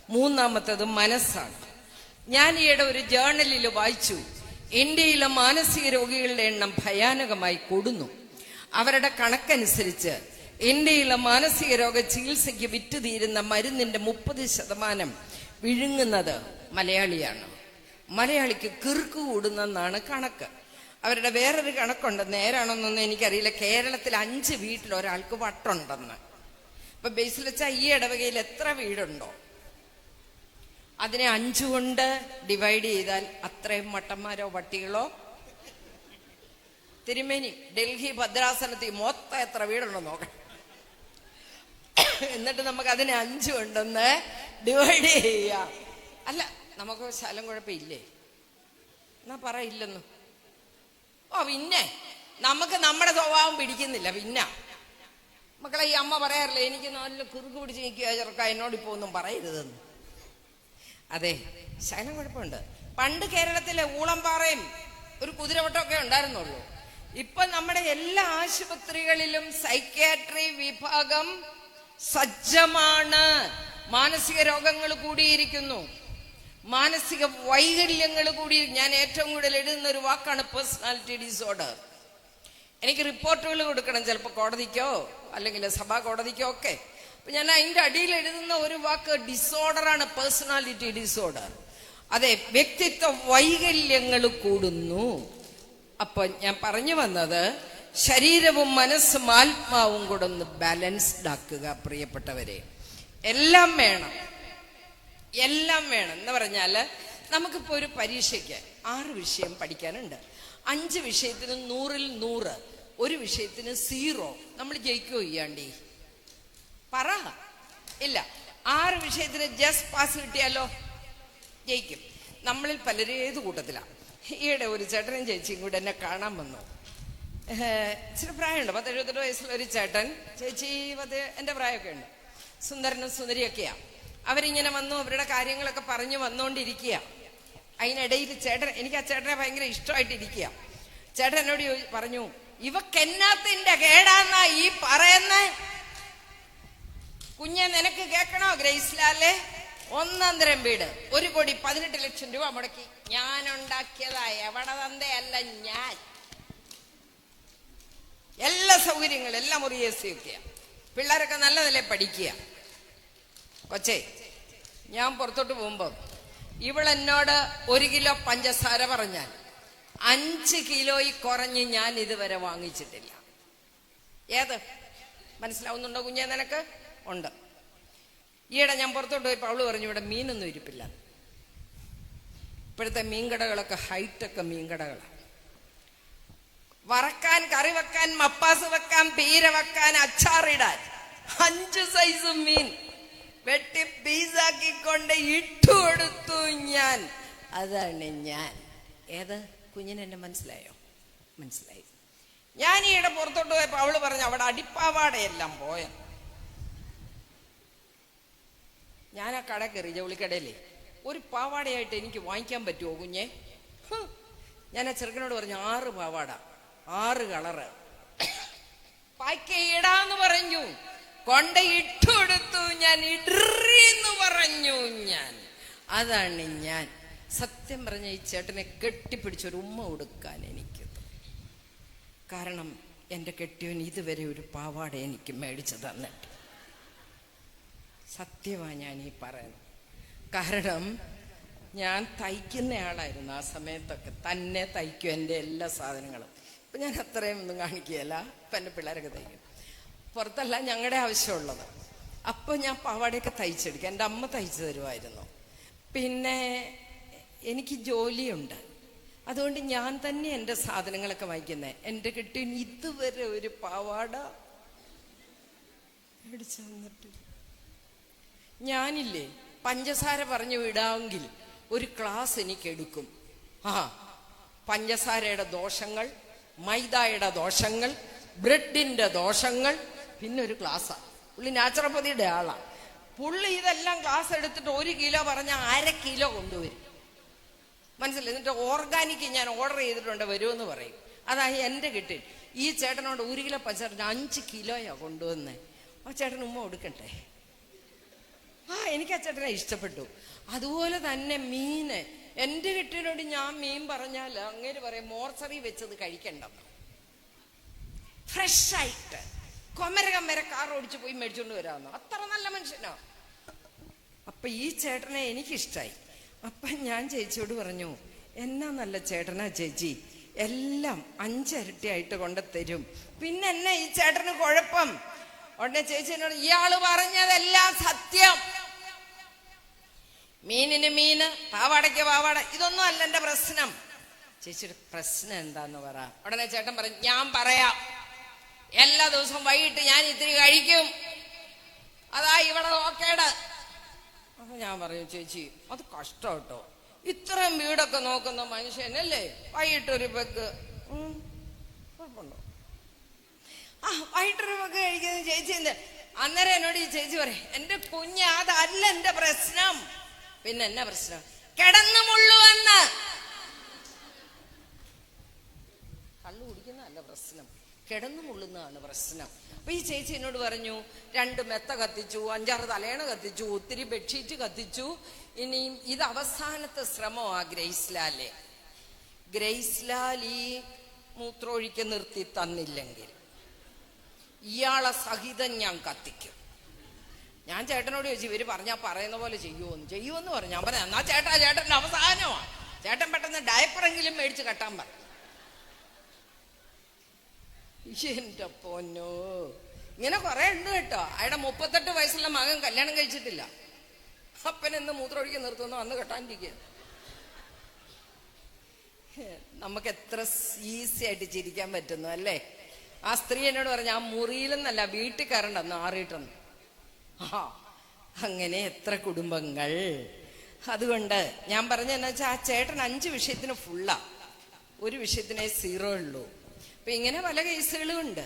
മൂന്നാമത്തത് മനസ്സാണ്. ഞാൻ ഈയിടെ ഒരു ജേർണലിൽ വായിച്ചു, ഇന്ത്യയിലെ മാനസിക രോഗികളുടെ എണ്ണം ഭയാനകമായി കൂടുന്നു. അവരുടെ കണക്കനുസരിച്ച് ഇന്ത്യയിലെ മാനസിക രോഗ ചികിത്സയ്ക്ക് വിറ്റുതീരുന്ന മരുന്നിന്റെ 30% വിഴുങ്ങുന്നത് മലയാളിയാണ്. മലയാളിക്ക് കിറുക്ക് കൂടുന്നെന്നാണ് കണക്ക്. അവരുടെ വേറൊരു കണക്കുണ്ട്, നേരാണെന്നൊന്നും എനിക്കറിയില്ല. കേരളത്തിൽ 5 വീട്ടിൽ ഒരാൾക്ക് വട്ടുണ്ടെന്ന്. ഇപ്പൊ ബേസിൽ വെച്ചാൽ ഈ ഇടവകയിൽ എത്ര വീടുണ്ടോ അതിനെ 5 കൊണ്ട് ഡിവൈഡ് ചെയ്താൽ അത്രയും മട്ടന്മാരോ വട്ടികളോ. തിരുമേനി ഡൽഹി ഭദ്രാസനത്തിൽ മൊത്തം എത്ര വീടുണ്ടോ നോക്കണം. എന്നിട്ട് നമുക്ക് അതിനെ 5 കൊണ്ടൊന്ന് ഡിവൈഡ് ചെയ്യാം. അല്ല, നമുക്ക് ശാലം കുഴപ്പമില്ലേ എന്നാ പറയില്ലെന്നു. പിന്നെ നമുക്ക് നമ്മുടെ സ്വഭാവം പിടിക്കുന്നില്ല. പിന്നെ മക്കളെ, ഈ അമ്മ പറയാറില്ല, എനിക്ക് നല്ല കുറുക്ക് പിടിച്ച് നിൽക്കുക ചെറുക്ക, എന്നോടിപ്പോ ഒന്നും പറയരുതെന്ന്. അതെ, ശകലം കുഴപ്പമുണ്ട്. പണ്ട് കേരളത്തിലെ ഊളംപാറയും ഒരു കുതിരവട്ടമൊക്കെ ഉണ്ടായിരുന്നുള്ളൂ. ഇപ്പൊ നമ്മുടെ എല്ലാ ആശുപത്രികളിലും സൈക്യാട്രി വിഭാഗം സജ്ജമാണ്. മാനസിക രോഗങ്ങൾ കൂടിയിരിക്കുന്നു, മാനസിക വൈകല്യങ്ങൾ കൂടി. ഞാൻ ഏറ്റവും കൂടുതൽ എഴുതുന്ന ഒരു വാക്കാണ് പേഴ്സണാലിറ്റി ഡിസോർഡർ. എനിക്ക് റിപ്പോർട്ടുകൾ കൊടുക്കണം, ചിലപ്പോൾ കോടതിക്കോ അല്ലെങ്കിൽ സഭാ കോടതിക്കോ ഒക്കെ. അപ്പൊ ഞാൻ അതിന്റെ അടിയിൽ എഴുതുന്ന ഒരു വാക്ക് ഡിസോർഡറാണ്, പേഴ്സണാലിറ്റി ഡിസോർഡർ. അതെ, വ്യക്തിത്വ വൈകല്യങ്ങൾ കൂടുന്നു. അപ്പൊ ഞാൻ പറഞ്ഞു വന്നത്, ശരീരവും മനസ്സും ആത്മാവും കൂടെ ഒന്ന് ബാലൻസ്ഡ് ആക്കുക പ്രിയപ്പെട്ടവരെ. എല്ലാം വേണം, എല്ലാം വേണം എന്ന് പറഞ്ഞാല്, നമുക്കിപ്പോ ഒരു പരീക്ഷയ്ക്ക് 6 വിഷയം പഠിക്കാനുണ്ട്. 5 വിഷയത്തിന് 100-ൽ 100, ഒരു വിഷയത്തിന് 0. നമ്മൾ ജയിക്കോ ചെയ്യാണ്ടി പറ? ഇല്ല. 6 വിഷയത്തിന് ജസ്റ്റ് പാസ് കിട്ടിയാലോ ജയിക്കും. നമ്മളിൽ പലരും ഏത് കൂട്ടത്തിലാണ്? ഈയിടെ ഒരു ചേട്ടനും ചേച്ചിയും കൂടെ എന്നെ കാണാൻ വന്നു. ഇച്ചിരി പ്രായമുണ്ട്, 70-78 വയസ്സുള്ള ഒരു ചേട്ടൻ, ചേച്ചി എൻ്റെ പ്രായമൊക്കെ ഉണ്ട്. സുന്ദരനും സുന്ദരിയൊക്കെയാ. അവരിങ്ങനെ വന്നു, അവരുടെ കാര്യങ്ങളൊക്കെ പറഞ്ഞു വന്നുകൊണ്ടിരിക്കുക. അതിനിടയിൽ ചേട്ടൻ, എനിക്ക് ആ ചേട്ടനെ ഭയങ്കര ഇഷ്ടമായിട്ടിരിക്കുക. ചേട്ടൻ എന്നോട് പറഞ്ഞു, ഇവക്കെന്നാത്തിന്റെ കേടാന്നാ ഈ പറയുന്ന? കുഞ്ഞെ, നിനക്ക് കേൾക്കണോ ഗ്രേസ്ലാലെ? 1.5 വീട്, 1,18,00,000 രൂപ മുടക്കി ഞാൻ ഉണ്ടാക്കിയതാ. എവിടെ തന്തയല്ല ഞാൻ. എല്ലാ സൗകര്യങ്ങളും, എല്ലാ മുറി AC ഒക്കെയാ. പിള്ളേരൊക്കെ നല്ല നിലയിൽ പഠിക്കുക. കൊച്ചേ, ഞാൻ പുറത്തോട്ട് പോകുമ്പോ ഇവളെന്നോട് 1 കിലോ പഞ്ചസാര പറഞ്ഞാൽ 5 കിലോയിൽ കുറഞ്ഞ് ഞാൻ ഇതുവരെ വാങ്ങിച്ചിട്ടില്ല. ഏത് മനസ്സിലാവുന്നുണ്ടോ കുഞ്ഞേ നിനക്ക്? ഉണ്ട്. ഈയിടെ ഞാൻ പുറത്തോട്ട് പോയപ്പോൾ അവള് പറഞ്ഞു, ഇവിടെ മീനൊന്നും ഇരിപ്പില്ല. ഇപ്പോഴത്തെ മീൻകടകളൊക്കെ ഹൈടെക് മീൻകടകളാണ്. വറക്കാൻ, കറി വെക്കാൻ, മപ്പാസ് വെക്കാൻ, പീര വെക്കാൻ, അച്ചാറിടാൻ 5 സൈസ് മീൻ വെട്ടി പീസാക്കിക്കൊണ്ട് ഇട്ടുകൊടുത്തു ഞാൻ. അതാണ് ഞാൻ. ഏത് കുഞ്ഞിന് എന്നെ മനസ്സിലായോ? മനസ്സിലായി. ഞാൻ ഈയിടെ പുറത്തോട്ട് പോയപ്പോ അവള് പറഞ്ഞു, അവിടെ അടിപ്പാവാടയെല്ലാം പോയ. ഞാൻ ആ കട കയറി, ജൗളിക്കടയിലേ, ഒരു പാവാടയായിട്ട് എനിക്ക് വാങ്ങിക്കാൻ പറ്റുമോ കുഞ്ഞെ? ഞാൻ ആ ചെറുക്കനോട് പറഞ്ഞു, 6 പാവാട, 6 കളറ് പായ്ക്കയിടാന്ന് പറഞ്ഞു. കൊണ്ട് ഇട്ടുകൊടുത്തു ഞാൻ. ഇടറിന്ന് പറഞ്ഞു ഞാൻ. അതാണ് ഞാൻ. സത്യം പറഞ്ഞ ഈ ചേട്ടനെ കെട്ടിപ്പിടിച്ചൊരു ഉമ്മ കൊടുക്കാൻ എനിക്ക്. കാരണം എൻ്റെ കെട്ടിയവൻ ഇതുവരെ ഒരു പാവാട എനിക്ക് മേടിച്ചു തന്നിട്ട്. സത്യമാണ് ഞാൻ ഈ പറയുന്നത്. കാരണം ഞാൻ തയ്ക്കുന്ന ആളായിരുന്നു ആ സമയത്തൊക്കെ. തന്നെ തയ്ക്കും എൻ്റെ എല്ലാ സാധനങ്ങളും. ഇപ്പം ഞാൻ അത്രയും ഒന്നും കാണിക്കുകയല്ല. ഇപ്പം എൻ്റെ പിള്ളേരൊക്കെ തയ്ക്കും. പുറത്തല്ല ഞങ്ങളുടെ ആവശ്യമുള്ളത്. അപ്പോൾ ഞാൻ പാവാടയൊക്കെ തയ്ച്ചെടുക്കും. എൻ്റെ അമ്മ തയ്ച്ചു തരുമായിരുന്നു. പിന്നെ എനിക്ക് ജോലിയുണ്ട്, അതുകൊണ്ട് ഞാൻ തന്നെ എൻ്റെ സാധനങ്ങളൊക്കെ വാങ്ങിക്കുന്നത്. എൻ്റെ കെട്ടിയൻ ഇതുവരെ ഒരു പാവാട മേടിച്ചു തന്നിട്ടില്ല. ഞാനില്ലേ പഞ്ചസാര പറഞ്ഞു വിടാമെങ്കിൽ ഒരു ക്ലാസ് എനിക്ക് എടുക്കും. പഞ്ചസാരയുടെ ദോഷങ്ങൾ, മൈദയുടെ ദോഷങ്ങൾ, ബ്രെഡിന്റെ ദോഷങ്ങൾ, പിന്നെ ഒരു ക്ലാസ്സാ. പുള്ളി നാച്ചുറോപ്പതിയുടെ ആളാ. പുള്ളി ഇതെല്ലാം ക്ലാസ് എടുത്തിട്ട് 1 കിലോ പറഞ്ഞാൽ 1/2 കിലോ കൊണ്ടുവരും. മനസ്സിലായി? എന്നിട്ട് ഓർഗാനിക് ഞാൻ ഓർഡർ ചെയ്തിട്ടുണ്ട്, വരുമെന്ന് പറയും. അതായി എൻ്റെ കിട്ടി. ഈ ചേട്ടനോട് 1 കിലോ പഞ്ചസാര 5 കിലോയാ കൊണ്ടുവന്നേ. ആ ചേട്ടൻ ഉമ്മ കൊടുക്കട്ടെ. എനിക്ക് ആ ചേട്ടനെ ഇഷ്ടപ്പെട്ടു. അതുപോലെ തന്നെ മീന്, എൻ്റെ കെട്ടിനോട് ഞാൻ മീൻ പറഞ്ഞാൽ അങ്ങനെ പറയും മോർച്ചറി വെച്ചത് കഴിക്കണ്ടെന്ന്. ഫ്രഷായിട്ട് കൊമര കാർ ഓടിച്ചു പോയി മേടിച്ചോണ്ട് വരാമെന്നോ. അത്ര നല്ല മനുഷ്യനോ. അപ്പൊ ഈ ചേട്ടനെ എനിക്കിഷ്ടായി. അപ്പൊ ഞാൻ ചേച്ചിയോട് പറഞ്ഞു, എന്നാ നല്ല ചേട്ടനാ ചേച്ചി, എല്ലാം 5 ഇരട്ടിയായിട്ട് കൊണ്ടുതരും. പിന്നെ എന്നെ ഈ ചേട്ടന് കുഴപ്പം? ഉടനെ ചേച്ചി എന്നോട്, ഇയാള് പറഞ്ഞതെല്ലാം സത്യം. മീനിന് മീന്, പാവാടയ്ക്ക് പാവാട, ഇതൊന്നും അല്ല എന്റെ പ്രശ്നം. ചേച്ചിയുടെ പ്രശ്നം എന്താന്ന് പറ. ഉടനെ ചേട്ടൻ പറഞ്ഞു, ഞാൻ പറയാം. എല്ലാ ദിവസവും വൈകിട്ട് ഞാൻ ഇത്തിരി കഴിക്കും, അതാ ഇവിടെ നോക്കേട്. അപ്പൊ ഞാൻ പറയും, ചേച്ചി അത് കഷ്ടം കേട്ടോ, ഇത്രയും വീടൊക്കെ നോക്കുന്ന മനുഷ്യനല്ലേ വൈകിട്ടൊരു പെഗ്. കുഴപ്പമുണ്ടോ? വൈകിട്ടൊരു പെഗ് കഴിക്കുന്നത് ചേച്ചി എന്ത്? അന്നേരം എന്നോട് ഈ ചേച്ചി പറയും, എന്റെ കുഞ്ഞ് അതല്ല എന്റെ പ്രശ്നം. പിന്നെ എന്നാ പ്രശ്നം? കിടന്നു മുള്ളുവെന്ന്. കള്ളു കുടിക്കുന്നതല്ല പ്രശ്നം, കിടന്നു മുള്ളുന്നതാണ് പ്രശ്നം. അപ്പൊ ഈ ചേച്ചി എന്നോട് പറഞ്ഞു, 2 മെത്ത കത്തിച്ചു, 5-6 തലേണ കത്തിച്ചു, ഒത്തിരി ബെഡ്ഷീറ്റ് കത്തിച്ചു. ഇനിയും ഇത് അവസാനത്തെ ശ്രമമാ ഗ്രേസ്ലാലെ. ഗ്രേസ്ലാൽ ഈ മൂത്രമൊഴിക്ക് നിർത്തി തന്നില്ലെങ്കിൽ ഇയാളെ സഹിതം ഞാൻ കത്തിക്കും. ഞാൻ ചേട്ടനോട് ചോദിച്ചു, ഇവര് പറഞ്ഞാ പറയുന്ന പോലെ ചെയ്യുമെന്ന് പറഞ്ഞു. ഞാൻ പറഞ്ഞു, എന്നാ ചേട്ടന്റെ അവസാനമാണ്. ചേട്ടൻ പെട്ടെന്ന് ഡയപ്പറെങ്കിലും മേടിച്ച് കെട്ടാൻ പറഞ്ഞു. എന്റെ പൊന്നോ, ഇങ്ങനെ കുറെ ഉണ്ട് കേട്ടോ. അയാളുടെ 38 വയസ്സുള്ള മകൻ കല്യാണം കഴിച്ചിട്ടില്ല. അപ്പനെന്ന് മൂത്രമൊഴിക്കാൻ നിർത്തുന്നു, അന്ന് കെട്ടാണ്ടിരിക്കുക. നമുക്ക് എത്ര ഈസി ആയിട്ട് ചിരിക്കാൻ പറ്റുന്നു അല്ലേ? ആ സ്ത്രീ എന്നോട് പറഞ്ഞു, ആ മുറിയിലെന്നല്ല വീട്ടിൽ കയറണ്ടെന്ന് ആറിയിട്ടെന്ന്. അങ്ങനെ എത്ര കുടുംബങ്ങൾ. അതുകൊണ്ട് ഞാൻ പറഞ്ഞെന്നു വെച്ചാൽ, ആ ചേട്ടൻ 5 വിഷയത്തിന് ഫുള്ളാ, 1 വിഷയത്തിനെ 0 ഉള്ളൂ. അപ്പൊ ഇങ്ങനെ പല കേസുകളും ഉണ്ട്.